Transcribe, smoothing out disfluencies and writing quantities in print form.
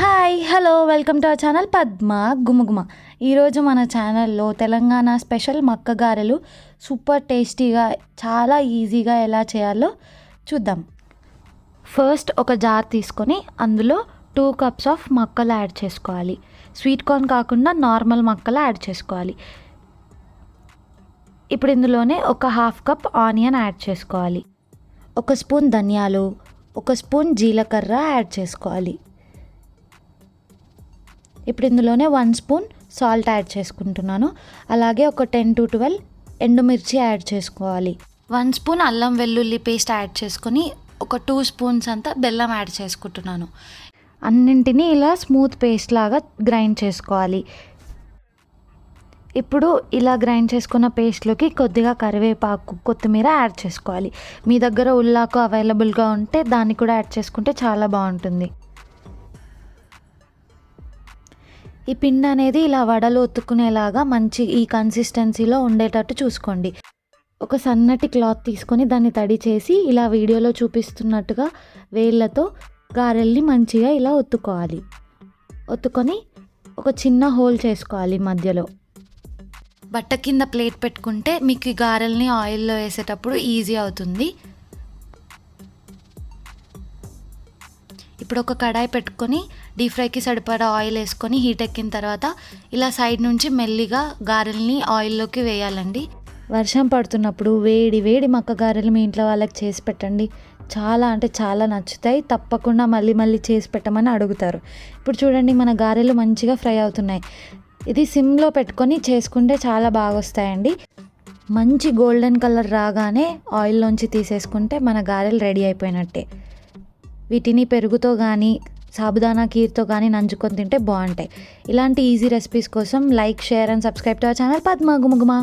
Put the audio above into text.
Hi hello welcome to our channel Padma Gumaguma. ఈరోజు మన ఛానల్లో తెలంగాణ స్పెషల్ మక్క గారెలు సూపర్ టేస్టీగా చాలా ఈజీగా ఎలా చేయాలో చూద్దాం. ఫస్ట్ ఒక జార్ తీసుకొని అందులో 2 cups ఆఫ్ మక్కలు యాడ్ చేసుకోవాలి. స్వీట్ కార్న్ కాకుండా నార్మల్ మక్కలు యాడ్ చేసుకోవాలి. ఇప్పుడు ఇందులోనే ఒక 1/2 cup ఆనియన్ యాడ్ చేసుకోవాలి. 1 స్పూన్ ధనియాలు, 1 స్పూన్ జీలకర్ర యాడ్ చేసుకోవాలి. ఇప్పుడు ఇందులోనే 1 స్పూన్ సాల్ట్ యాడ్ చేసుకుంటున్నాను. అలాగే ఒక 10 to 12 ఎండుమిర్చి యాడ్ చేసుకోవాలి. 1 స్పూన్ అల్లం వెల్లుల్లి పేస్ట్ యాడ్ చేసుకొని ఒక 2 స్పూన్స్ అంతా బెల్లం యాడ్ చేసుకుంటున్నాను. అన్నింటినీ ఇలా స్మూత్ పేస్ట్ లాగా గ్రైండ్ చేసుకోవాలి. ఇప్పుడు ఇలా గ్రైండ్ చేసుకున్న పేస్ట్లోకి కొద్దిగా కరివేపాకు, కొత్తిమీర యాడ్ చేసుకోవాలి. మీ దగ్గర ఉల్లాకు అవైలబుల్గా ఉంటే దాన్ని కూడా యాడ్ చేసుకుంటే చాలా బాగుంటుంది. ఈ పిండి అనేది ఇలా వడలు ఒత్తుకునేలాగా మంచి ఈ కన్సిస్టెన్సీలో ఉండేటట్టు చూసుకోండి. ఒక సన్నటి క్లాత్ తీసుకొని దాన్ని తడి చేసి ఇలా వీడియోలో చూపిస్తున్నట్టుగా వేళ్ళతో గారెల్ని మంచిగా ఇలా ఒత్తుకోవాలి. ఒత్తుకొని ఒక చిన్న హోల్ చేసుకోవాలి మధ్యలో. బట్ట కింద ప్లేట్ పెట్టుకుంటే మీకు ఈ గారెల్ని ఆయిల్లో వేసేటప్పుడు ఈజీ అవుతుంది. ఇప్పుడు ఒక కడాయి పెట్టుకొని డీప్ ఫ్రైకి సరిపడా ఆయిల్ వేసుకొని హీట్ ఎక్కిన తర్వాత ఇలా సైడ్ నుంచి మెల్లిగా గారెల్ని ఆయిల్లోకి వేయాలండి. వర్షం పడుతున్నప్పుడు వేడి వేడి మక్క గారెలు మీ ఇంట్లో వాళ్ళకి చేసి పెట్టండి. చాలా అంటే చాలా నచ్చుతాయి. తప్పకుండా మళ్ళీ మళ్ళీ చేసి పెట్టమని అడుగుతారు. ఇప్పుడు చూడండి మన గారెలు మంచిగా ఫ్రై అవుతున్నాయి. ఇది సిమ్లో పెట్టుకొని చేసుకుంటే చాలా బాగా వస్తాయండి. మంచి గోల్డెన్ కలర్ రాగానే ఆయిల్లోంచి తీసేసుకుంటే మన గారెలు రెడీ అయిపోయినట్టే. వీటిని పెరుగుతో కానీ సాబుదానా కీర్తో కానీ నంచుకొని తింటే బాగుంటాయి. ఇలాంటి ఈజీ రెసిపీస్ కోసం like, share and subscribe to our channel Padma గుమగుమ.